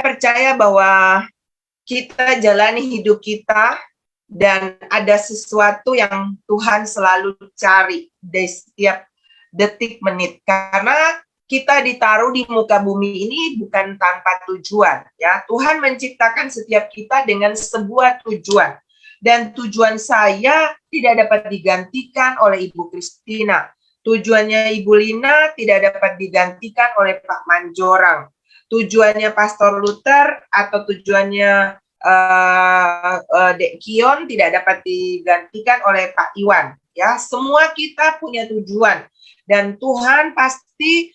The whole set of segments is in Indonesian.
percaya bahwa kita jalani hidup kita dan ada sesuatu yang Tuhan selalu cari di setiap detik menit. Karena kita ditaruh di muka bumi ini bukan tanpa tujuan, ya. Tuhan menciptakan setiap kita dengan sebuah tujuan. Dan tujuan saya tidak dapat digantikan oleh Ibu Kristina. Tujuannya Ibu Lina tidak dapat digantikan oleh Pak Manjorang. Tujuannya Pastor Luther atau tujuannya Dek Kion tidak dapat digantikan oleh Pak Iwan. Ya, semua kita punya tujuan. Dan Tuhan pasti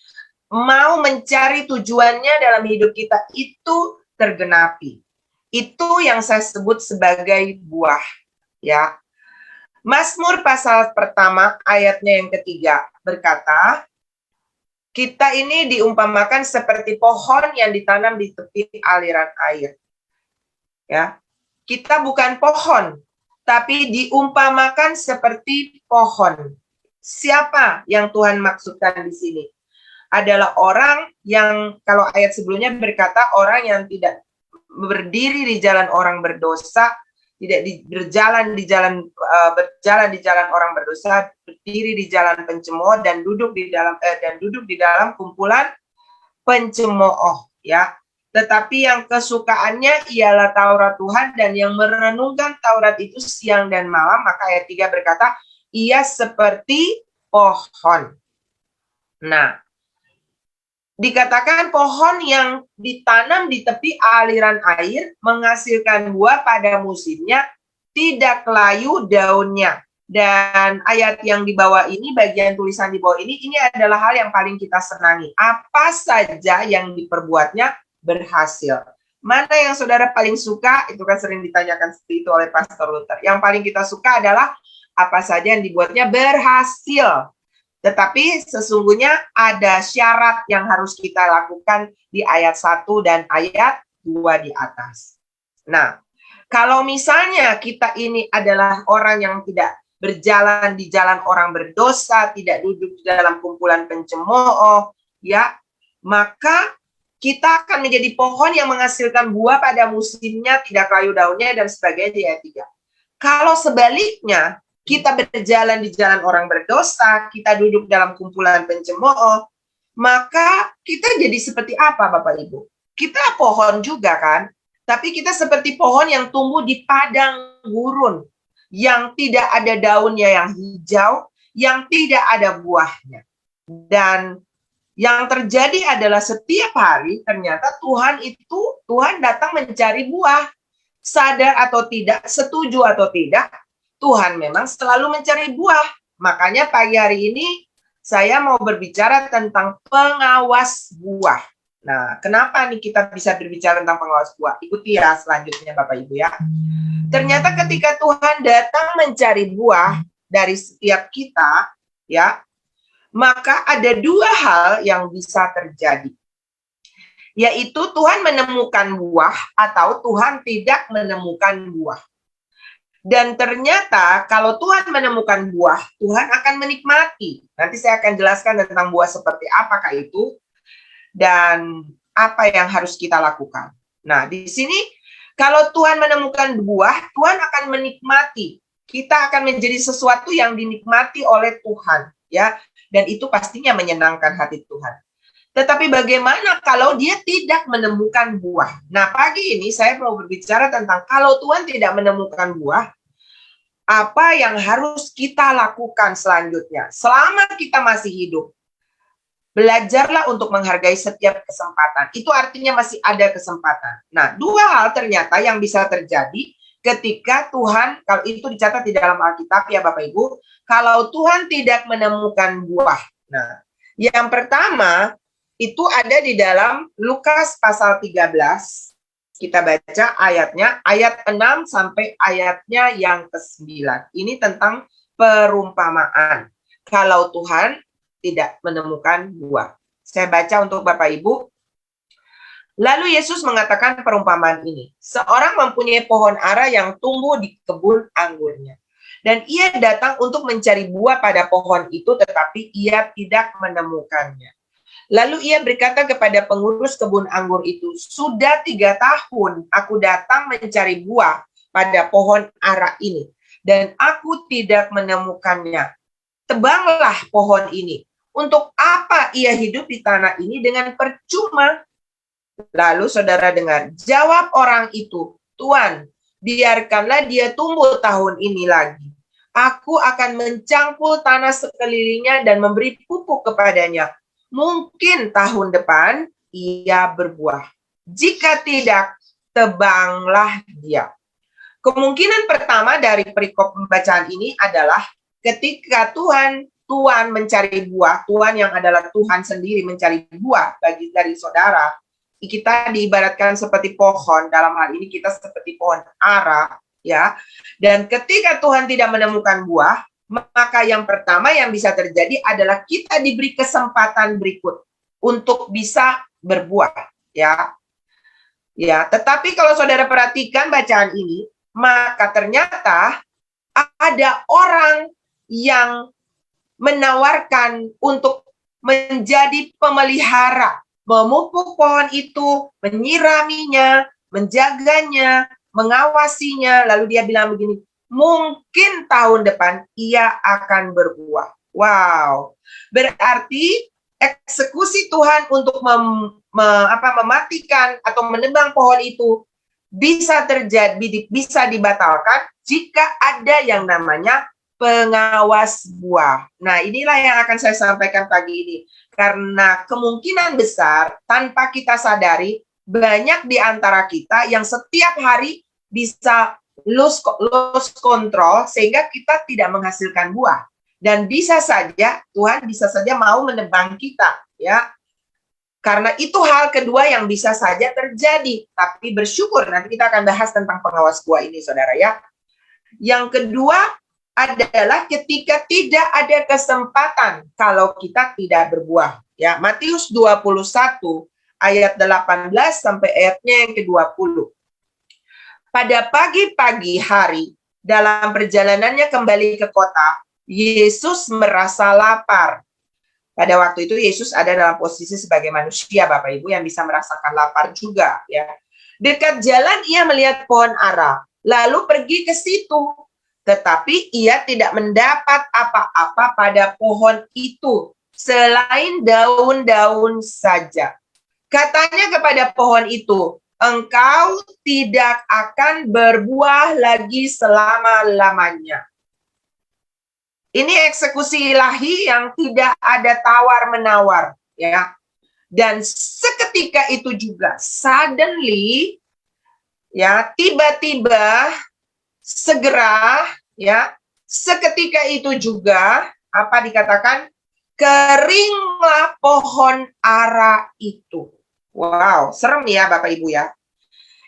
mau mencari tujuannya dalam hidup kita itu tergenapi. Itu yang saya sebut sebagai buah, ya. Mazmur pasal pertama ayatnya yang ketiga berkata, kita ini diumpamakan seperti pohon yang ditanam di tepi aliran air. Ya. Kita bukan pohon, tapi diumpamakan seperti pohon. Siapa yang Tuhan maksudkan di sini? Adalah orang yang, kalau ayat sebelumnya berkata orang yang tidak berdiri di jalan orang berdosa, tidak berjalan di jalan orang berdosa, berdiri di jalan pencemooh dan duduk di dalam kumpulan pencemooh, ya. Tetapi yang kesukaannya ialah Taurat Tuhan dan yang merenungkan Taurat itu siang dan malam. Maka ayat 3 berkata, ia seperti pohon. Nah, dikatakan pohon yang ditanam di tepi aliran air menghasilkan buah pada musimnya, tidak layu daunnya. Dan ayat yang di bawah ini, bagian tulisan di bawah ini adalah hal yang paling kita senangi. Apa saja yang diperbuatnya berhasil. Mana yang saudara paling suka? Itu kan sering ditanyakan seperti itu oleh Pastor Luther. Yang paling kita suka adalah apa saja yang dibuatnya berhasil. Tetapi sesungguhnya ada syarat yang harus kita lakukan di ayat 1 dan ayat 2 di atas. Nah, kalau misalnya kita ini adalah orang yang tidak berjalan di jalan orang berdosa, tidak duduk di dalam kumpulan pencemooh, ya, maka kita akan menjadi pohon yang menghasilkan buah pada musimnya, tidak layu daunnya, dan sebagainya di ayat 3. Kalau sebaliknya, kita berjalan di jalan orang berdosa, kita duduk dalam kumpulan pencemooh, maka kita jadi seperti apa, Bapak Ibu? Kita pohon juga kan, tapi kita seperti pohon yang tumbuh di padang gurun, yang tidak ada daunnya yang hijau, yang tidak ada buahnya. Dan yang terjadi adalah setiap hari ternyata Tuhan datang mencari buah. Sadar atau tidak, setuju atau tidak, Tuhan memang selalu mencari buah. Makanya pagi hari ini saya mau berbicara tentang pengawas buah. Nah, kenapa nih kita bisa berbicara tentang pengawas buah? Ikuti ya selanjutnya Bapak Ibu ya. Ternyata ketika Tuhan datang mencari buah dari setiap kita, ya, maka ada dua hal yang bisa terjadi. Yaitu Tuhan menemukan buah atau Tuhan tidak menemukan buah. Dan ternyata kalau Tuhan menemukan buah, Tuhan akan menikmati. Nanti saya akan jelaskan tentang buah seperti apakah itu dan apa yang harus kita lakukan. Nah, di sini kalau Tuhan menemukan buah, Tuhan akan menikmati. Kita akan menjadi sesuatu yang dinikmati oleh Tuhan, ya. Dan itu pastinya menyenangkan hati Tuhan. Tetapi bagaimana kalau dia tidak menemukan buah? Nah, pagi ini saya mau berbicara tentang kalau Tuhan tidak menemukan buah, apa yang harus kita lakukan selanjutnya? Selama kita masih hidup, belajarlah untuk menghargai setiap kesempatan. Itu artinya masih ada kesempatan. Nah, dua hal ternyata yang bisa terjadi ketika Tuhan, kalau itu dicatat di dalam Alkitab ya Bapak Ibu, kalau Tuhan tidak menemukan buah. Nah, yang pertama, itu ada di dalam Lukas pasal 13. Kita baca ayatnya, ayat 6 sampai ayatnya yang ke-9. Ini tentang perumpamaan. Kalau Tuhan tidak menemukan buah. Saya baca untuk Bapak Ibu. Lalu Yesus mengatakan perumpamaan ini. Seorang mempunyai pohon ara yang tumbuh di kebun anggurnya. Dan ia datang untuk mencari buah pada pohon itu, tetapi ia tidak menemukannya. Lalu ia berkata kepada pengurus kebun anggur itu, "Sudah 3 tahun aku datang mencari buah pada pohon ara ini, dan aku tidak menemukannya. Tebanglah pohon ini. Untuk apa ia hidup di tanah ini dengan percuma?" Lalu saudara dengar, jawab orang itu, "Tuan, biarkanlah dia tumbuh tahun ini lagi. Aku akan mencangkul tanah sekelilingnya dan memberi pupuk kepadanya. Mungkin tahun depan ia berbuah. Jika tidak, tebanglah dia." Kemungkinan pertama dari perikop pembacaan ini adalah ketika Tuhan mencari buah, Tuhan yang adalah Tuhan sendiri mencari buah dari saudara. Kita diibaratkan seperti pohon, dalam hal ini kita seperti pohon ara, ya. Dan ketika Tuhan tidak menemukan buah, maka yang pertama yang bisa terjadi adalah kita diberi kesempatan berikut untuk bisa berbuah, ya. Ya, tetapi kalau saudara perhatikan bacaan ini, maka ternyata ada orang yang menawarkan untuk menjadi pemelihara, memupuk pohon itu, menyiraminya, menjaganya, mengawasinya. Lalu dia bilang begini, mungkin tahun depan ia akan berbuah. Wow, berarti eksekusi Tuhan untuk mematikan atau menebang pohon itu bisa terjadi, bisa dibatalkan jika ada yang namanya pengawas buah. Nah, inilah yang akan saya sampaikan pagi ini. Karena kemungkinan besar tanpa kita sadari, banyak di antara kita yang setiap hari bisa lose control sehingga kita tidak menghasilkan buah. Dan bisa saja Tuhan bisa saja mau menebang kita, ya. Karena itu hal kedua yang bisa saja terjadi. Tapi bersyukur, nanti kita akan bahas tentang pengawas buah ini, saudara, ya. Yang kedua adalah ketika tidak ada kesempatan kalau kita tidak berbuah, ya. Matius 21 ayat 18 sampai ayatnya yang ke-20. Pada pagi-pagi hari dalam perjalanannya kembali ke kota, Yesus merasa lapar. Pada waktu itu Yesus ada dalam posisi sebagai manusia, Bapak Ibu, yang bisa merasakan lapar juga, ya. Dekat jalan ia melihat pohon ara, lalu pergi ke situ. Tetapi ia tidak mendapat apa-apa pada pohon itu, selain daun-daun saja. Katanya kepada pohon itu, "Engkau tidak akan berbuah lagi selama-lamanya." Ini eksekusi ilahi yang tidak ada tawar-menawar, ya. Dan seketika itu juga, suddenly, ya, tiba-tiba, segera, ya, seketika itu juga, apa dikatakan? Keringlah pohon ara itu. Wow, serem ya Bapak Ibu, ya.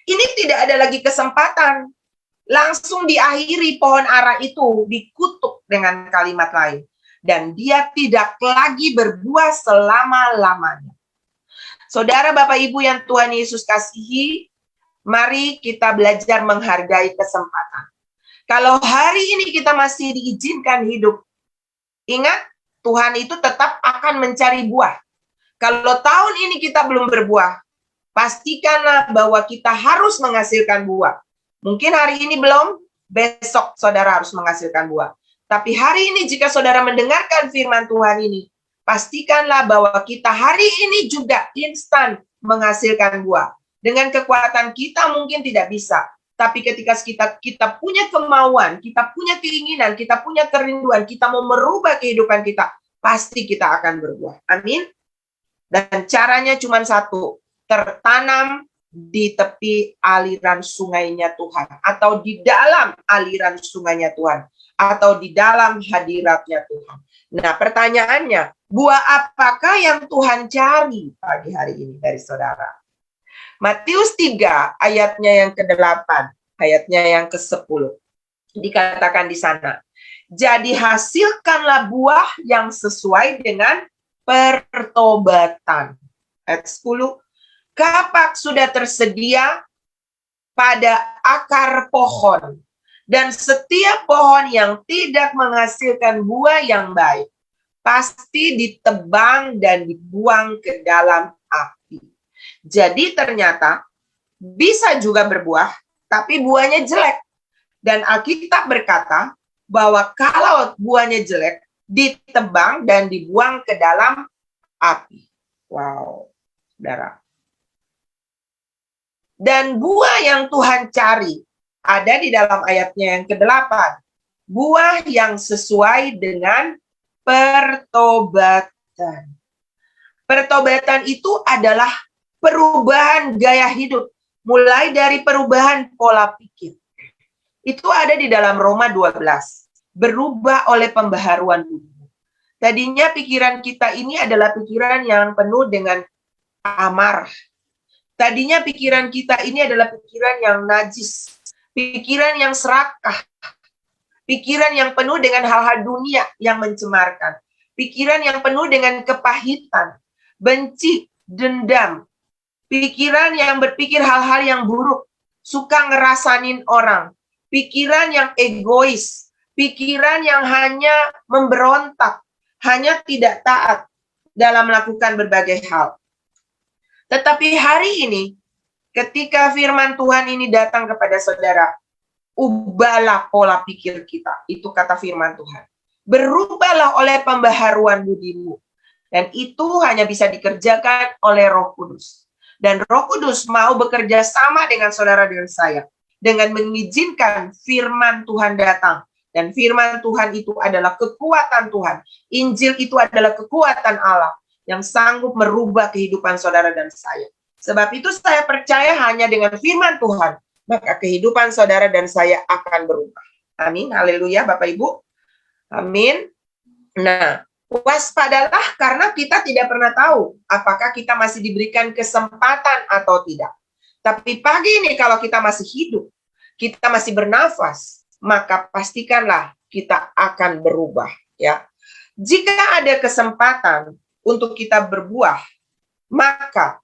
Ini tidak ada lagi kesempatan. Langsung diakhiri pohon ara itu, dikutuk dengan kalimat lain. Dan dia tidak lagi berbuah selama-lamanya. Saudara Bapak Ibu yang Tuhan Yesus kasihi, mari kita belajar menghargai kesempatan. Kalau hari ini kita masih diizinkan hidup, ingat, Tuhan itu tetap akan mencari buah. Kalau tahun ini kita belum berbuah, pastikanlah bahwa kita harus menghasilkan buah. Mungkin hari ini belum, besok saudara harus menghasilkan buah. Tapi hari ini jika saudara mendengarkan firman Tuhan ini, pastikanlah bahwa kita hari ini juga instan menghasilkan buah. Dengan kekuatan kita mungkin tidak bisa. Tapi ketika kita punya kemauan, kita punya keinginan, kita punya kerinduan, kita mau merubah kehidupan kita, pasti kita akan berbuah. Amin. Dan caranya cuma satu, tertanam di tepi aliran sungainya Tuhan, atau di dalam aliran sungainya Tuhan, atau di dalam hadiratnya Tuhan. Nah, pertanyaannya, buah apakah yang Tuhan cari pagi hari ini dari saudara? Matius 3 ayatnya yang ke-8, ayatnya yang ke-10. Dikatakan di sana, jadi hasilkanlah buah yang sesuai dengan pertobatan. Ayat 10, kapak sudah tersedia pada akar pohon, dan setiap pohon yang tidak menghasilkan buah yang baik pasti ditebang dan dibuang ke dalam api. Jadi ternyata bisa juga berbuah, tapi buahnya jelek. Dan Alkitab berkata bahwa kalau buahnya jelek, ditebang dan dibuang ke dalam api. Wow, saudara. Dan buah yang Tuhan cari ada di dalam ayatnya yang ke-8. Buah yang sesuai dengan pertobatan. Pertobatan itu adalah perubahan gaya hidup, mulai dari perubahan pola pikir. Itu ada di dalam Roma 12. Berubah oleh pembaharuan budi. Tadinya pikiran kita ini adalah pikiran yang penuh dengan amarah. Tadinya pikiran kita ini adalah pikiran yang najis, pikiran yang serakah, pikiran yang penuh dengan hal-hal dunia yang mencemarkan, pikiran yang penuh dengan kepahitan, benci, dendam, pikiran yang berpikir hal-hal yang buruk, suka ngerasanin orang, pikiran yang egois, pikiran yang hanya memberontak, hanya tidak taat dalam melakukan berbagai hal. Tetapi hari ini, ketika firman Tuhan ini datang kepada saudara, ubahlah pola pikir kita. Itu kata firman Tuhan. Berubahlah oleh pembaharuan budimu. Dan itu hanya bisa dikerjakan oleh Roh Kudus. Dan Roh Kudus mau bekerja sama dengan saudara dan saya. Dengan mengizinkan firman Tuhan datang. Dan firman Tuhan itu adalah kekuatan Tuhan. Injil itu adalah kekuatan Allah yang sanggup merubah kehidupan saudara dan saya. Sebab itu saya percaya hanya dengan firman Tuhan, maka kehidupan saudara dan saya akan berubah. Amin, haleluya Bapak Ibu. Amin. Nah, waspadalah karena kita tidak pernah tahu apakah kita masih diberikan kesempatan atau tidak. Tapi pagi ini kalau kita masih hidup, kita masih bernafas, maka pastikanlah kita akan berubah. Ya, jika ada kesempatan untuk kita berbuah, maka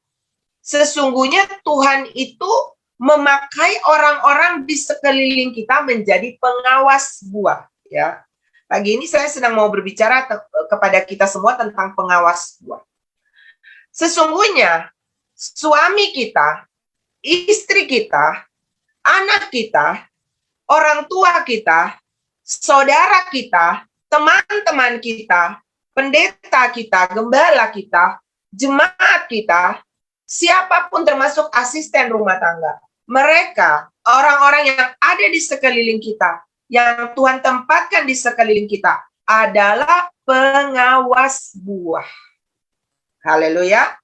sesungguhnya Tuhan itu memakai orang-orang di sekeliling kita menjadi pengawas buah. Ya, pagi ini saya sedang mau berbicara kepada kita semua tentang pengawas buah. Sesungguhnya suami kita, istri kita, anak kita, orang tua kita, saudara kita, teman-teman kita, pendeta kita, gembala kita, jemaat kita, siapapun termasuk asisten rumah tangga. Mereka, orang-orang yang ada di sekeliling kita, yang Tuhan tempatkan di sekeliling kita, adalah pengawas buah. Haleluya.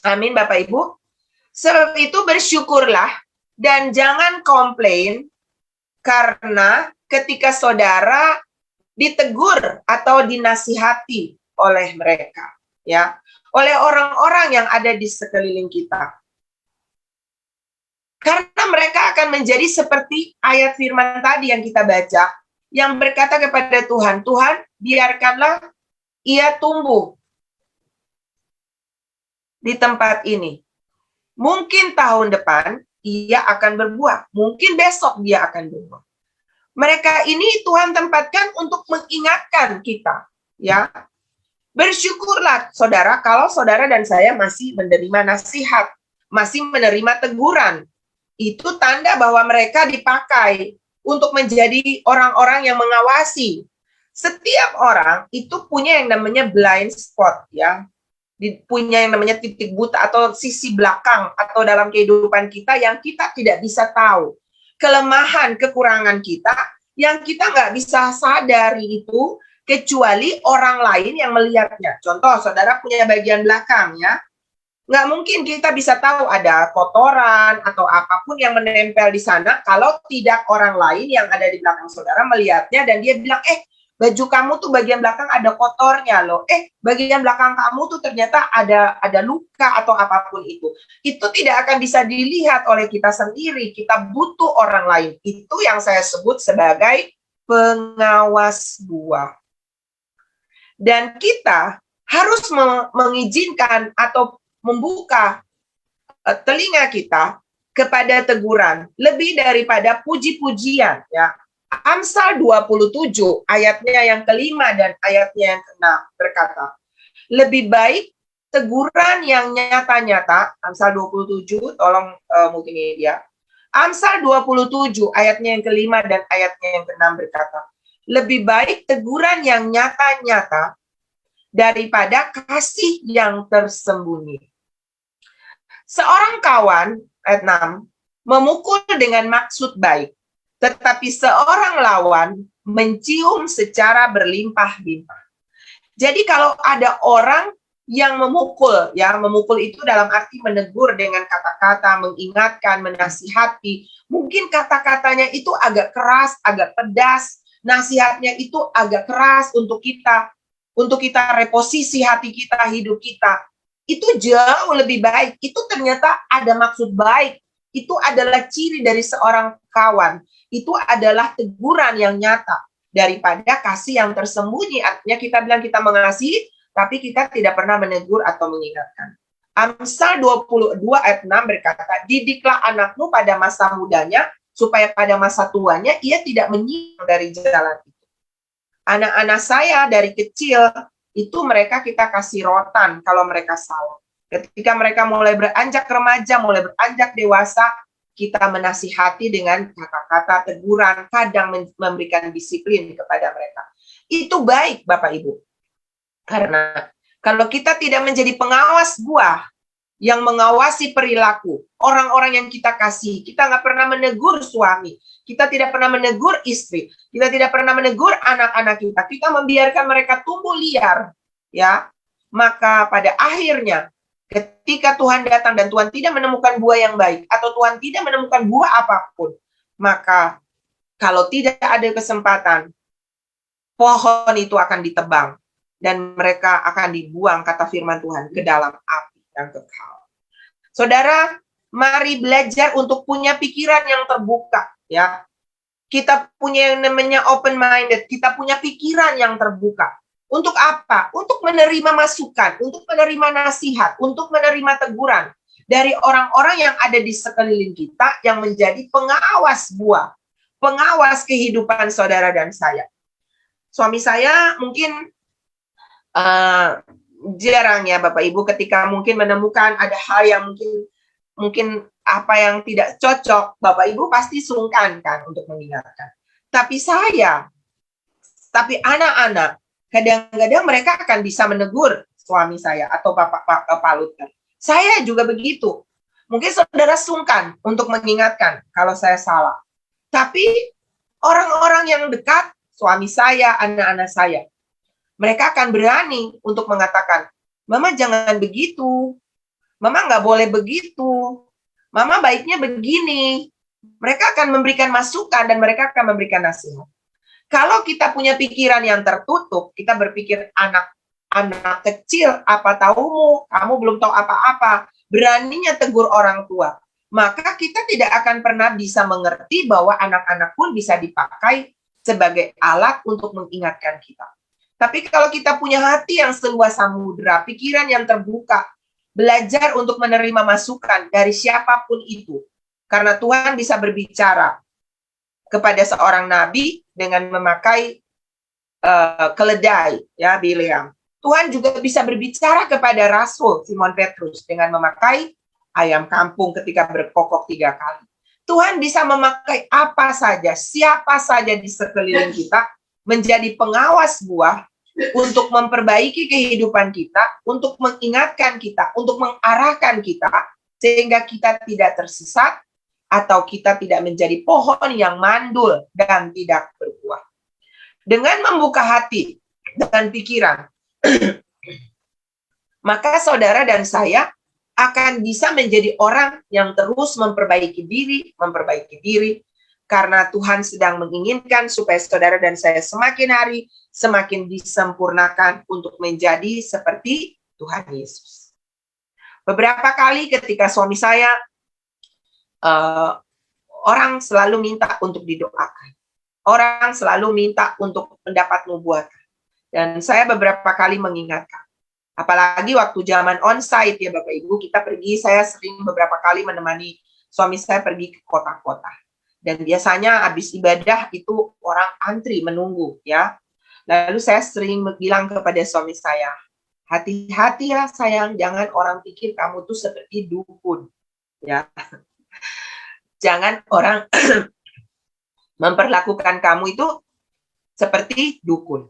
Amin Bapak Ibu. Sebab itu bersyukurlah dan jangan komplain karena ketika saudara ditegur atau dinasihati oleh mereka, ya, oleh orang-orang yang ada di sekeliling kita. Karena mereka akan menjadi seperti ayat firman tadi yang kita baca, yang berkata kepada Tuhan, Tuhan, biarkanlah ia tumbuh di tempat ini. Mungkin tahun depan ia akan berbuah, mungkin besok dia akan berbuah. Mereka ini Tuhan tempatkan untuk mengingatkan kita, ya. Bersyukurlah saudara kalau saudara dan saya masih menerima nasihat, masih menerima teguran. Itu tanda bahwa mereka dipakai untuk menjadi orang-orang yang mengawasi. Setiap orang itu punya yang namanya blind spot, ya. Punya yang namanya titik buta atau sisi belakang atau dalam kehidupan kita yang kita tidak bisa tahu. Kelemahan, kekurangan kita yang kita nggak bisa sadari itu kecuali orang lain yang melihatnya. Contoh, saudara punya bagian belakang, ya. Nggak mungkin kita bisa tahu ada kotoran atau apapun yang menempel di sana kalau tidak orang lain yang ada di belakang saudara melihatnya dan dia bilang, baju kamu tuh bagian belakang ada kotornya loh. Bagian belakang kamu tuh ternyata ada luka atau apapun itu. Itu tidak akan bisa dilihat oleh kita sendiri. Kita butuh orang lain. Itu yang saya sebut sebagai pengawas buah. Dan kita harus mengizinkan atau membuka telinga kita kepada teguran lebih daripada puji-pujian, ya. Amsal 27 ayatnya yang kelima dan ayatnya yang keenam berkata, lebih baik teguran yang nyata-nyata. Amsal 27, tolong multimedia. Amsal 27 ayatnya yang kelima dan ayatnya yang keenam berkata, lebih baik teguran yang nyata-nyata daripada kasih yang tersembunyi. Seorang kawan, ayat 6, memukul dengan maksud baik, tetapi seorang lawan mencium secara berlimpah-limpah. Jadi kalau ada orang yang memukul, ya memukul itu dalam arti menegur dengan kata-kata, mengingatkan, menasihati. Mungkin kata-katanya itu agak keras, agak pedas, nasihatnya itu agak keras untuk kita reposisi hati kita, hidup kita. Itu jauh lebih baik. Itu ternyata ada maksud baik. Itu adalah ciri dari seorang kawan. Itu adalah teguran yang nyata daripada kasih yang tersembunyi. Artinya kita bilang kita mengasihi, tapi kita tidak pernah menegur atau mengingatkan. Amsal 22 ayat 6 berkata, didiklah anakmu pada masa mudanya, supaya pada masa tuanya ia tidak menyimpang dari jalan itu. Anak-anak saya dari kecil, itu mereka kita kasih rotan kalau mereka salah. Ketika mereka mulai beranjak remaja, mulai beranjak dewasa, kita menasihati dengan kata-kata teguran, kadang memberikan disiplin kepada mereka. Itu baik, Bapak Ibu. Karena kalau kita tidak menjadi pengawas buah yang mengawasi perilaku orang-orang yang kita kasih, kita nggak pernah menegur suami, kita tidak pernah menegur istri, kita tidak pernah menegur anak-anak kita, kita membiarkan mereka tumbuh liar, ya, maka pada akhirnya ketika Tuhan datang dan Tuhan tidak menemukan buah yang baik, atau Tuhan tidak menemukan buah apapun, maka kalau tidak ada kesempatan, pohon itu akan ditebang, dan mereka akan dibuang, kata firman Tuhan, ke dalam api yang kekal. Saudara, mari belajar untuk punya pikiran yang terbuka, ya. Kita punya yang namanya open-minded, kita punya pikiran yang terbuka. Untuk apa? Untuk menerima masukan, untuk menerima nasihat, untuk menerima teguran dari orang-orang yang ada di sekeliling kita yang menjadi pengawas buah, pengawas kehidupan saudara dan saya. Suami saya mungkin jarang ya Bapak Ibu ketika mungkin menemukan ada hal yang mungkin apa yang tidak cocok, Bapak Ibu pasti sungkan kan untuk mengingatkan. Tapi anak-anak, kadang-kadang mereka akan bisa menegur suami saya atau Bapak Luther. Saya juga begitu. Mungkin saudara sungkan untuk mengingatkan kalau saya salah. Tapi orang-orang yang dekat, suami saya, anak-anak saya, mereka akan berani untuk mengatakan, Mama jangan begitu, Mama nggak boleh begitu, Mama baiknya begini. Mereka akan memberikan masukan dan mereka akan memberikan nasihat. Kalau kita punya pikiran yang tertutup, kita berpikir anak kecil, apa tahumu, kamu belum tahu apa-apa, beraninya tegur orang tua, maka kita tidak akan pernah bisa mengerti bahwa anak-anak pun bisa dipakai sebagai alat untuk mengingatkan kita. Tapi kalau kita punya hati yang seluas samudera, pikiran yang terbuka, belajar untuk menerima masukan dari siapapun itu, karena Tuhan bisa berbicara kepada seorang nabi dengan memakai keledai, ya, Bileam. Tuhan juga bisa berbicara kepada Rasul Simon Petrus dengan memakai ayam kampung ketika berkokok 3 kali. Tuhan bisa memakai apa saja, siapa saja di sekeliling kita menjadi pengawas buah untuk memperbaiki kehidupan kita, untuk mengingatkan kita, untuk mengarahkan kita, sehingga kita tidak tersesat, atau kita tidak menjadi pohon yang mandul dan tidak berbuah. Dengan membuka hati dan pikiran, maka saudara dan saya akan bisa menjadi orang yang terus memperbaiki diri, karena Tuhan sedang menginginkan supaya saudara dan saya semakin hari semakin disempurnakan untuk menjadi seperti Tuhan Yesus. Beberapa kali ketika suami saya, orang selalu minta untuk didoakan. Orang selalu minta untuk mendapat nubuatan. Dan saya beberapa kali mengingatkan. Apalagi waktu zaman onsite ya Bapak Ibu, kita pergi, saya sering beberapa kali menemani suami saya pergi ke kota-kota. Dan biasanya habis ibadah itu orang antri menunggu ya. Lalu saya sering bilang kepada suami saya, hati-hati ya sayang, jangan orang pikir kamu tuh seperti dukun ya. Jangan orang memperlakukan kamu itu seperti dukun.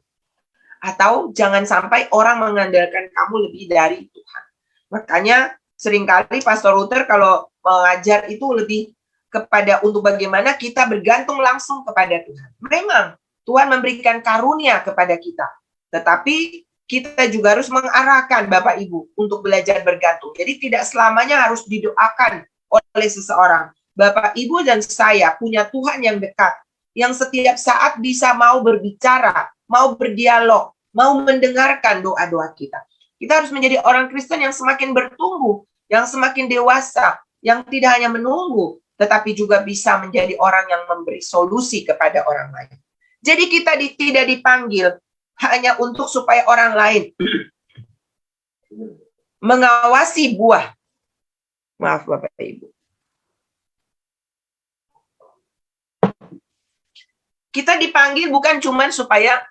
Atau jangan sampai orang mengandalkan kamu lebih dari Tuhan. Makanya seringkali Pastor Luther kalau mengajar itu lebih kepada untuk bagaimana kita bergantung langsung kepada Tuhan. Memang Tuhan memberikan karunia kepada kita, tetapi kita juga harus mengarahkan Bapak Ibu untuk belajar bergantung. Jadi tidak selamanya harus didoakan oleh seseorang. Bapak Ibu dan saya punya Tuhan yang dekat, yang setiap saat bisa mau berbicara, mau berdialog, mau mendengarkan doa-doa kita. Kita harus menjadi orang Kristen yang semakin bertumbuh, yang semakin dewasa, yang tidak hanya menunggu, tetapi juga bisa menjadi orang yang memberi solusi kepada orang lain. Jadi kita tidak dipanggil hanya untuk supaya orang lain mengawasi buah. Maaf Bapak Ibu. Kita dipanggil bukan cuma supaya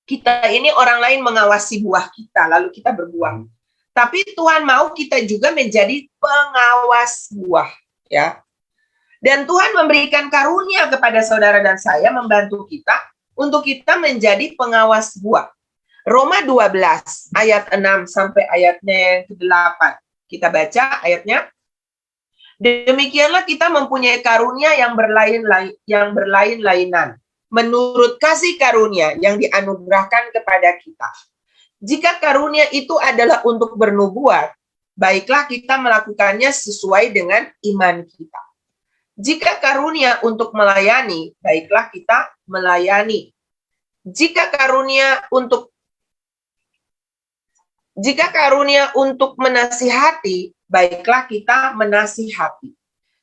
kita ini orang lain mengawasi buah kita, lalu kita berbuah. Tapi Tuhan mau kita juga menjadi pengawas buah, ya. Dan Tuhan memberikan karunia kepada saudara dan saya membantu kita untuk kita menjadi pengawas buah. Roma 12 ayat 6 sampai ayatnya yang ke-8. Kita baca ayatnya. Demikianlah kita mempunyai karunia yang berlain-lainan menurut kasih karunia yang dianugerahkan kepada kita. Jika karunia itu adalah untuk bernubuat, baiklah kita melakukannya sesuai dengan iman kita. Jika karunia untuk melayani, baiklah kita melayani. Jika karunia untuk menasihati, baiklah kita menasihati.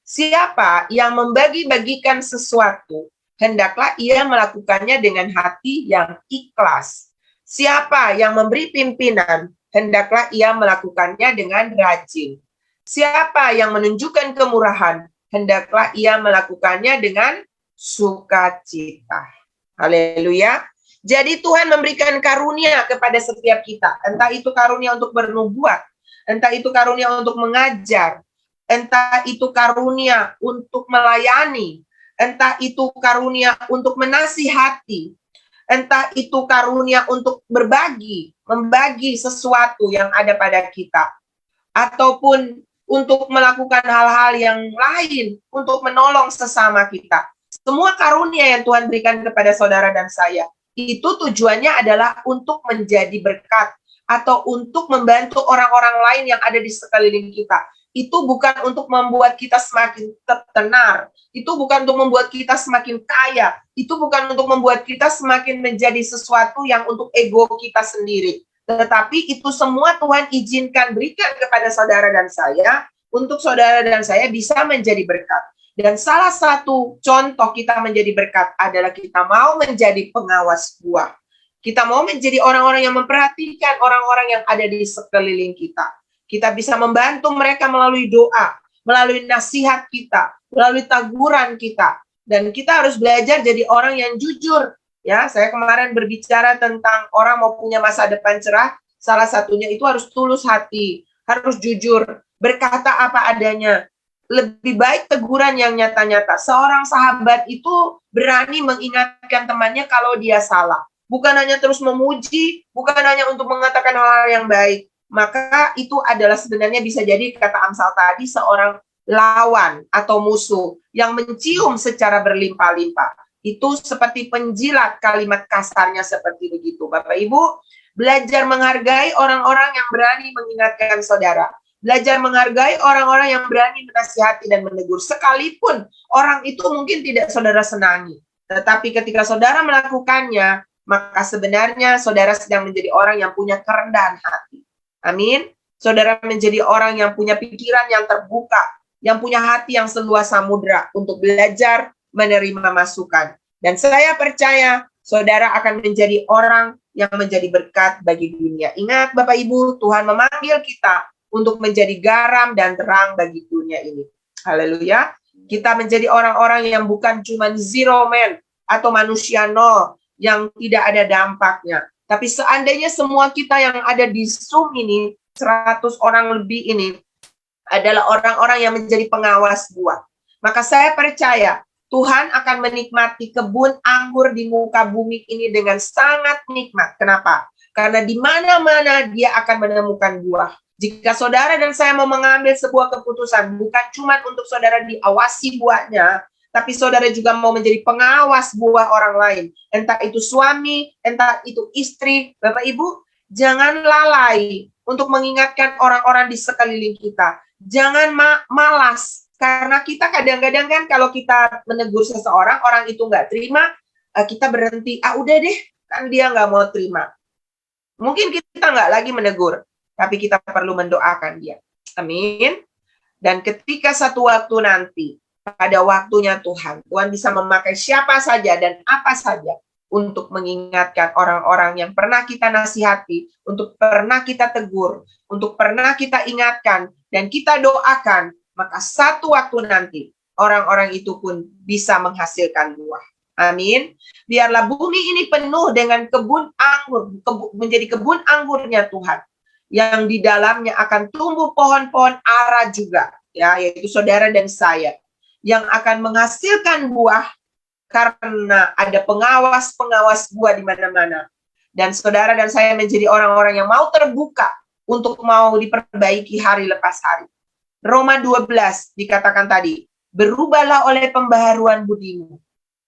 Siapa yang membagi-bagikan sesuatu, hendaklah ia melakukannya dengan hati yang ikhlas. Siapa yang memberi pimpinan, hendaklah ia melakukannya dengan rajin. Siapa yang menunjukkan kemurahan, hendaklah ia melakukannya dengan sukacita. Haleluya. Jadi Tuhan memberikan karunia kepada setiap kita. Entah itu karunia untuk bernubuat, entah itu karunia untuk mengajar, entah itu karunia untuk melayani, entah itu karunia untuk menasihati, entah itu karunia untuk membagi sesuatu yang ada pada kita, ataupun untuk melakukan hal-hal yang lain, untuk menolong sesama kita. Semua karunia yang Tuhan berikan kepada saudara dan saya, itu tujuannya adalah untuk menjadi berkat, atau untuk membantu orang-orang lain yang ada di sekeliling kita. Itu bukan untuk membuat kita semakin tenar, itu bukan untuk membuat kita semakin kaya, itu bukan untuk membuat kita semakin menjadi sesuatu yang untuk ego kita sendiri. Tetapi itu semua Tuhan izinkan berikan kepada saudara dan saya, untuk saudara dan saya bisa menjadi berkat. Dan salah satu contoh kita menjadi berkat adalah kita mau menjadi pengawas buah. Kita mau menjadi orang-orang yang memperhatikan orang-orang yang ada di sekeliling kita. Kita bisa membantu mereka melalui doa, melalui nasihat kita, melalui teguran kita. Dan kita harus belajar jadi orang yang jujur. Ya, saya kemarin berbicara tentang orang mau punya masa depan cerah, salah satunya itu harus tulus hati, harus jujur, berkata apa adanya. Lebih baik teguran yang nyata-nyata. Seorang sahabat itu berani mengingatkan temannya kalau dia salah. Bukan hanya terus memuji, bukan hanya untuk mengatakan hal-hal yang baik. Maka itu adalah sebenarnya bisa jadi kata Amsal tadi seorang lawan atau musuh yang mencium secara berlimpah-limpah. Itu seperti penjilat, kalimat kasarnya seperti begitu. Bapak Ibu, belajar menghargai orang-orang yang berani mengingatkan saudara. Belajar menghargai orang-orang yang berani menasihati dan menegur. Sekalipun orang itu mungkin tidak saudara senangi. Tetapi ketika saudara melakukannya, maka sebenarnya saudara sedang menjadi orang yang punya kerendahan hati. Amin. Saudara menjadi orang yang punya pikiran yang terbuka, yang punya hati yang seluas samudra untuk belajar menerima masukan. Dan saya percaya saudara akan menjadi orang yang menjadi berkat bagi dunia. Ingat Bapak Ibu, Tuhan memanggil kita untuk menjadi garam dan terang bagi dunia ini. Haleluya. Kita menjadi orang-orang yang bukan cuma zero man atau manusia nol yang tidak ada dampaknya. Tapi seandainya semua kita yang ada di Zoom ini, 100 orang lebih ini, adalah orang-orang yang menjadi pengawas buah. Maka saya percaya Tuhan akan menikmati kebun anggur di muka bumi ini dengan sangat nikmat. Kenapa? Karena di mana-mana dia akan menemukan buah. Jika saudara dan saya mau mengambil sebuah keputusan, bukan cuma untuk saudara diawasi buahnya, tapi saudara juga mau menjadi pengawas buah orang lain. Entah itu suami, entah itu istri, Bapak Ibu, jangan lalai untuk mengingatkan orang-orang di sekeliling kita. Jangan malas, karena kita kadang-kadang kan kalau kita menegur seseorang, orang itu nggak terima, kita berhenti, udah deh, kan dia nggak mau terima. Mungkin kita nggak lagi menegur, tapi kita perlu mendoakan dia. Amin. Dan ketika satu waktu nanti, pada waktunya Tuhan bisa memakai siapa saja dan apa saja untuk mengingatkan orang-orang yang pernah kita nasihati, untuk pernah kita tegur, untuk pernah kita ingatkan, dan kita doakan, maka satu waktu nanti, orang-orang itu pun bisa menghasilkan buah. Amin. Biarlah bumi ini penuh dengan kebun anggur, menjadi kebun anggurnya Tuhan, yang di dalamnya akan tumbuh pohon-pohon ara juga, ya, yaitu saudara dan saya, yang akan menghasilkan buah karena ada pengawas-pengawas buah di mana-mana. Dan saudara dan saya menjadi orang-orang yang mau terbuka untuk mau diperbaiki hari lepas hari. Roma 12 dikatakan tadi, berubahlah oleh pembaharuan budimu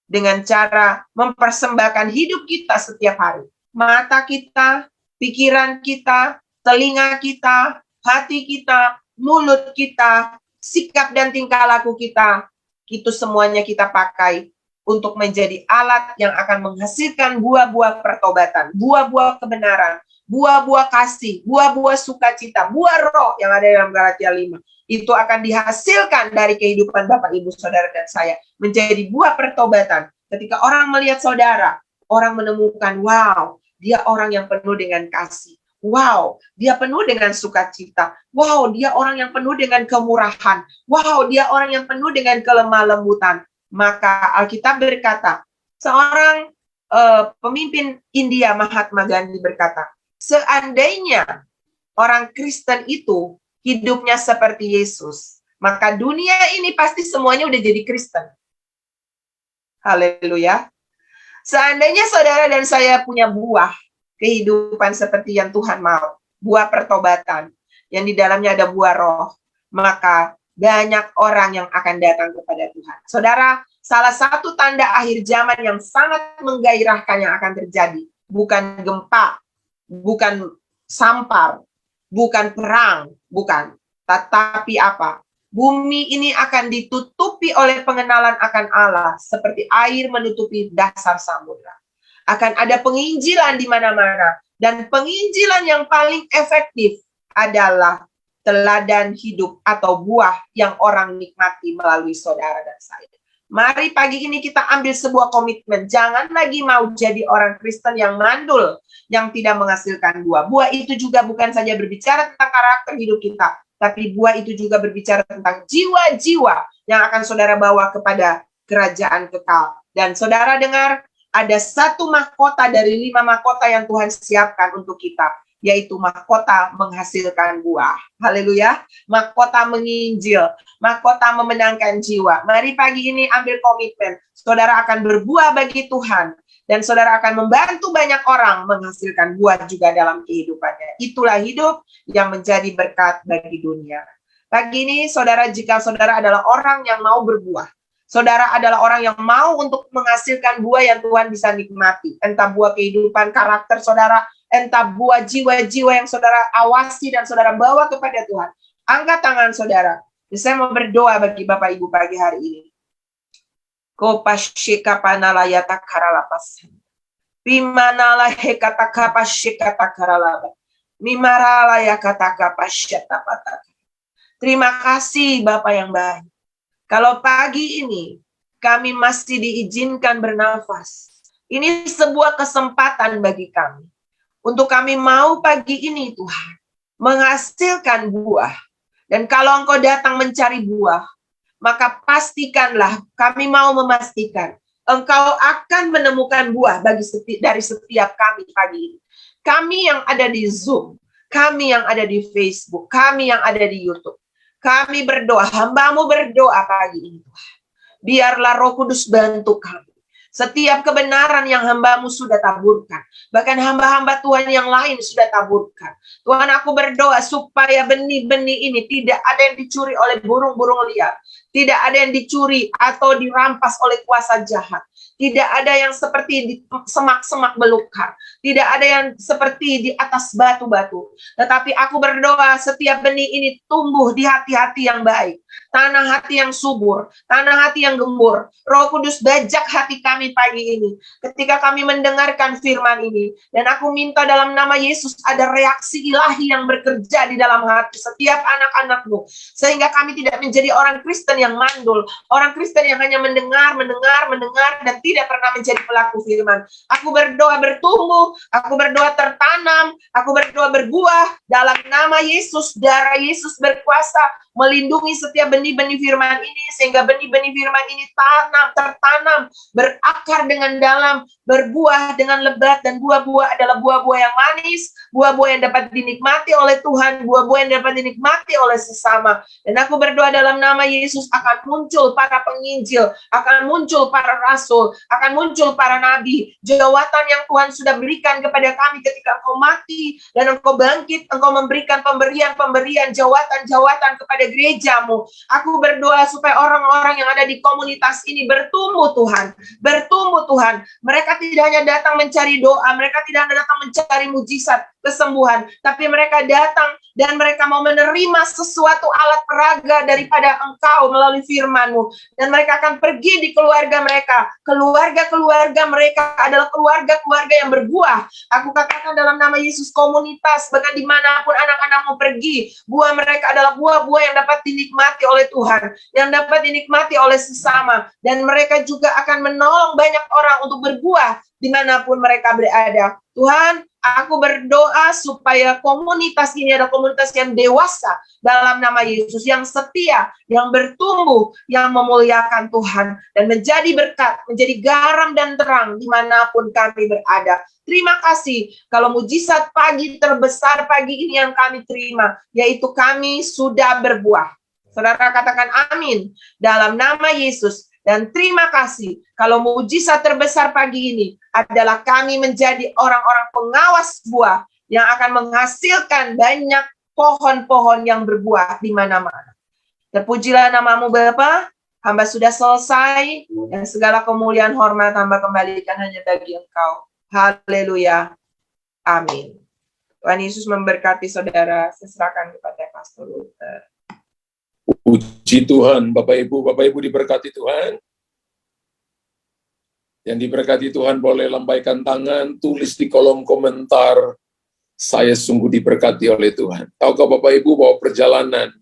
dengan cara mempersembahkan hidup kita setiap hari. Mata kita, pikiran kita, telinga kita, hati kita, mulut kita, sikap dan tingkah laku kita, itu semuanya kita pakai untuk menjadi alat yang akan menghasilkan buah-buah pertobatan, buah-buah kebenaran, buah-buah kasih, buah-buah sukacita, buah roh yang ada dalam Galatia 5. Itu akan dihasilkan dari kehidupan Bapak, Ibu, Saudara, dan saya. Menjadi buah pertobatan. Ketika orang melihat saudara, orang menemukan, wow, dia orang yang penuh dengan kasih. Wow, dia penuh dengan sukacita. Wow, dia orang yang penuh dengan kemurahan. Wow, dia orang yang penuh dengan kelemah lembutan. Maka Alkitab berkata, seorang pemimpin India, Mahatma Gandhi, berkata, seandainya orang Kristen itu hidupnya seperti Yesus, maka dunia ini pasti semuanya udah jadi Kristen. Haleluya. Seandainya saudara dan saya punya buah kehidupan seperti yang Tuhan mau, buah pertobatan, yang di dalamnya ada buah roh, maka banyak orang yang akan datang kepada Tuhan. Saudara, salah satu tanda akhir zaman yang sangat menggairahkan yang akan terjadi, bukan gempa, bukan sampar, bukan perang, bukan. Tetapi apa? Bumi ini akan ditutupi oleh pengenalan akan Allah, seperti air menutupi dasar samudra. Akan ada penginjilan di mana-mana, dan penginjilan yang paling efektif adalah teladan hidup atau buah yang orang nikmati melalui saudara dan saya. Mari pagi ini kita ambil sebuah komitmen. Jangan lagi mau jadi orang Kristen yang mandul, yang tidak menghasilkan buah. Buah itu juga bukan saja berbicara tentang karakter hidup kita, tapi buah itu juga berbicara tentang jiwa-jiwa yang akan saudara bawa kepada kerajaan kekal. Dan saudara dengar, ada satu mahkota dari 5 mahkota yang Tuhan siapkan untuk kita, yaitu mahkota menghasilkan buah. Haleluya. Mahkota menginjil, mahkota memenangkan jiwa. Mari pagi ini ambil komitmen. Saudara akan berbuah bagi Tuhan, dan saudara akan membantu banyak orang menghasilkan buah juga dalam kehidupannya. Itulah hidup yang menjadi berkat bagi dunia. Pagi ini, saudara, jika saudara adalah orang yang mau berbuah, saudara adalah orang yang mau untuk menghasilkan buah yang Tuhan bisa nikmati. Entah buah kehidupan karakter saudara, entah buah jiwa-jiwa yang saudara awasi dan saudara bawa kepada Tuhan. Angkat tangan saudara. Saya mau berdoa bagi Bapak Ibu pagi hari ini. Kopashika panalayata karalapas. Pimanala hekata kapashika takaralaba. Mimarala yakata kapasyata pataka. Terima kasih Bapak yang baik. Kalau pagi ini kami masih diizinkan bernafas, ini sebuah kesempatan bagi kami. Untuk kami mau pagi ini Tuhan, menghasilkan buah. Dan kalau Engkau datang mencari buah, maka pastikanlah, kami mau memastikan, Engkau akan menemukan buah dari setiap kami pagi ini. Kami yang ada di Zoom, kami yang ada di Facebook, kami yang ada di YouTube, kami berdoa, hamba-Mu berdoa pagi ini, Tuhan. Biarlah Roh Kudus bantu kami. Setiap kebenaran yang hamba-Mu sudah taburkan, bahkan hamba-hamba Tuhan yang lain sudah taburkan. Tuhan, aku berdoa supaya benih-benih ini tidak ada yang dicuri oleh burung-burung liar, tidak ada yang dicuri atau dirampas oleh kuasa jahat, tidak ada yang seperti di semak-semak belukar, tidak ada yang seperti di atas batu-batu. Tetapi aku berdoa setiap benih ini tumbuh di hati-hati yang baik, tanah hati yang subur, tanah hati yang gembur. Roh Kudus bajak hati kami pagi ini ketika kami mendengarkan firman ini. Dan aku minta dalam nama Yesus ada reaksi ilahi yang bekerja di dalam hati setiap anak-anak-Mu, sehingga kami tidak menjadi orang Kristen yang mandul, orang Kristen yang hanya mendengar, dan tidak pernah menjadi pelaku firman. Aku berdoa bertumbuh, aku berdoa tertanam, aku berdoa berbuah dalam nama Yesus. Darah Yesus berkuasa melindungi setiap benih-benih firman ini, sehingga benih-benih firman ini tertanam, berakar dengan dalam, berbuah dengan lebat, dan buah-buah adalah buah-buah yang manis, buah-buah yang dapat dinikmati oleh Tuhan, buah-buah yang dapat dinikmati oleh sesama. Dan aku berdoa dalam nama Yesus akan muncul para penginjil, akan muncul para rasul, akan muncul para nabi. Jawatan yang Tuhan sudah berikan kepada kami ketika Engkau mati dan Engkau bangkit, Engkau memberikan pemberian jawatan-jawatan kepada gereja-Mu. Aku berdoa supaya orang-orang yang ada di komunitas ini bertumbuh Tuhan, bertumbuh Tuhan. Mereka tidak hanya datang mencari doa, mereka tidak hanya datang mencari mujizat, kesembuhan, tapi mereka datang dan mereka mau menerima sesuatu alat peraga daripada Engkau melalui firman-Mu. Dan mereka akan pergi di keluarga mereka. Keluarga-keluarga mereka adalah keluarga-keluarga yang berbuah. Aku katakan dalam nama Yesus, komunitas, bahkan dimanapun anak-anak-Mu pergi, buah mereka adalah buah-buah yang dapat dinikmati oleh Tuhan, yang dapat dinikmati oleh sesama. Dan mereka juga akan menolong banyak orang untuk berbuah dimanapun mereka berada. Tuhan, aku berdoa supaya komunitas ini adalah komunitas yang dewasa dalam nama Yesus, yang setia, yang bertumbuh, yang memuliakan Tuhan, dan menjadi berkat, menjadi garam dan terang dimanapun kami berada. Terima kasih kalau mujizat pagi terbesar pagi ini yang kami terima, yaitu kami sudah berbuah. Saudara katakan amin dalam nama Yesus. Dan terima kasih kalau mujizat terbesar pagi ini adalah kami menjadi orang-orang pengawas buah yang akan menghasilkan banyak pohon-pohon yang berbuah di mana-mana. Terpujilah nama-Mu Bapa, hamba sudah selesai, dan segala kemuliaan hormat hamba kembalikan hanya bagi Engkau. Haleluya. Amin. Tuhan Yesus memberkati saudara. Saya serahkan kepada Pastor Luther. Puji Tuhan, Bapak Ibu diberkati Tuhan. Yang diberkati Tuhan boleh lambaikan tangan, tulis di kolom komentar, saya sungguh diberkati oleh Tuhan. Tahukah Bapak Ibu bahwa perjalanan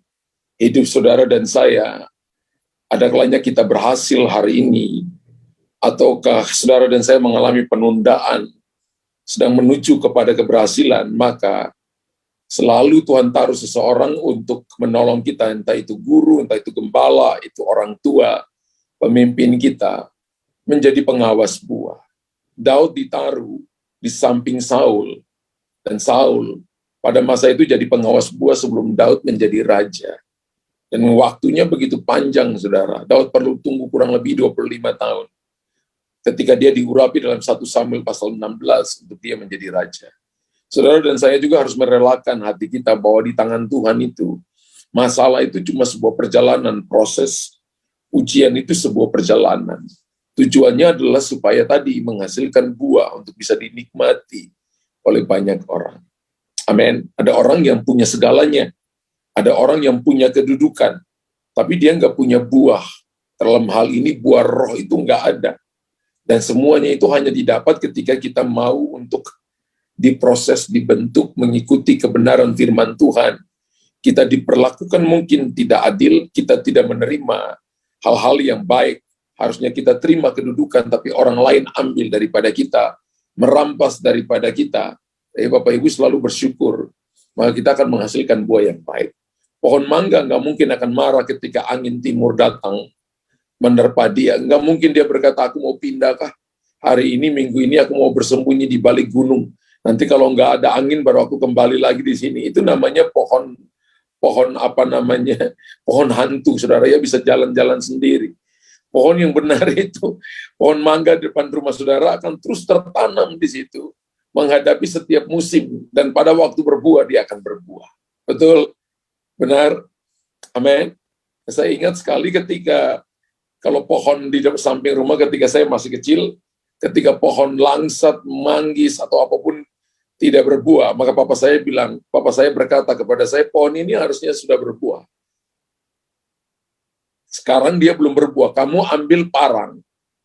hidup saudara dan saya, ada kalanya kita berhasil hari ini, ataukah saudara dan saya mengalami penundaan, sedang menuju kepada keberhasilan, maka selalu Tuhan taruh seseorang untuk menolong kita, entah itu guru, entah itu gembala, itu orang tua, pemimpin kita, menjadi pengawas buah. Daud ditaruh di samping Saul, dan Saul pada masa itu jadi pengawas buah sebelum Daud menjadi raja. Dan waktunya begitu panjang, saudara. Daud perlu tunggu kurang lebih 25 tahun. Ketika dia diurapi dalam 1 Samuel pasal 16 untuk dia menjadi raja. Saudara dan saya juga harus merelakan hati kita bahwa di tangan Tuhan itu, masalah itu cuma sebuah perjalanan, proses ujian itu sebuah perjalanan. Tujuannya adalah supaya tadi menghasilkan buah untuk bisa dinikmati oleh banyak orang. Amin. Ada orang yang punya segalanya, ada orang yang punya kedudukan, tapi dia nggak punya buah. Dalam hal ini buah roh itu nggak ada. Dan semuanya itu hanya didapat ketika kita mau untuk diproses, dibentuk, mengikuti kebenaran firman Tuhan. Kita diperlakukan mungkin tidak adil, kita tidak menerima hal-hal yang baik. Harusnya kita terima kedudukan, tapi orang lain ambil daripada kita, merampas daripada kita. Bapak Ibu selalu bersyukur, maka kita akan menghasilkan buah yang baik. Pohon mangga nggak mungkin akan marah ketika angin timur datang menerpa dia. Nggak mungkin dia berkata, aku mau pindah kah? Hari ini, minggu ini aku mau bersembunyi di balik gunung. Nanti kalau nggak ada angin baru aku kembali lagi di sini. Itu namanya pohon pohon hantu, saudara ya, bisa jalan-jalan sendiri. Pohon yang benar itu, pohon mangga di depan rumah saudara akan terus tertanam di situ, menghadapi setiap musim, dan pada waktu berbuah dia akan berbuah. Betul? Benar? Amin. Saya ingat sekali ketika, kalau pohon di samping rumah ketika saya masih kecil, ketika pohon langsat, manggis, atau apapun tidak berbuah, maka papa saya berkata kepada saya, pohon ini harusnya sudah berbuah. Sekarang dia belum berbuah, kamu ambil parang,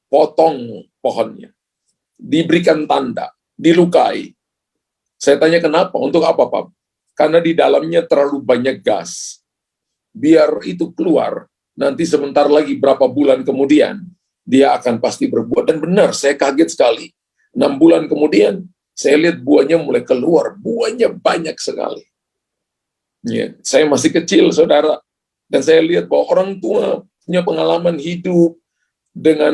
potong pohonnya, diberikan tanda, dilukai. Saya tanya kenapa? Untuk apa, Pak? Karena di dalamnya terlalu banyak gas. Biar itu keluar, nanti sebentar lagi berapa bulan kemudian, dia akan pasti berbuah. Dan benar, saya kaget sekali. 6 bulan kemudian, saya lihat buahnya mulai keluar. Buahnya banyak sekali. Ya, saya masih kecil, saudara. Dan saya lihat bahwa orang tua punya pengalaman hidup dengan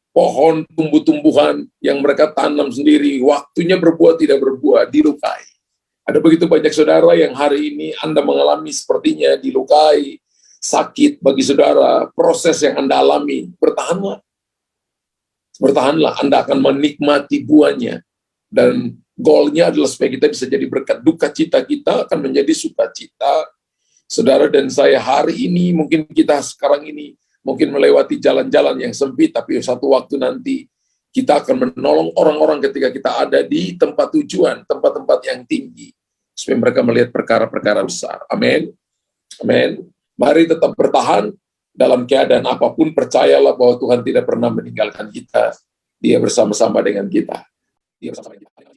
pohon tumbuh-tumbuhan yang mereka tanam sendiri. Waktunya berbuah, tidak berbuah, dilukai. Ada begitu banyak saudara yang hari ini Anda mengalami sepertinya dilukai, sakit bagi saudara, proses yang Anda alami, bertahanlah. Bertahanlah, Anda akan menikmati buahnya. Dan goalnya adalah supaya kita bisa jadi berkat. Duka cita kita akan menjadi sukacita. Saudara dan saya hari ini, mungkin kita sekarang ini, mungkin melewati jalan-jalan yang sempit, tapi satu waktu nanti, kita akan menolong orang-orang ketika kita ada di tempat tujuan, tempat-tempat yang tinggi, supaya mereka melihat perkara-perkara besar. Amin. Amin. Mari tetap bertahan dalam keadaan apapun, percayalah bahwa Tuhan tidak pernah meninggalkan kita. Dia bersama-sama dengan kita. Dia bersama dengan kita.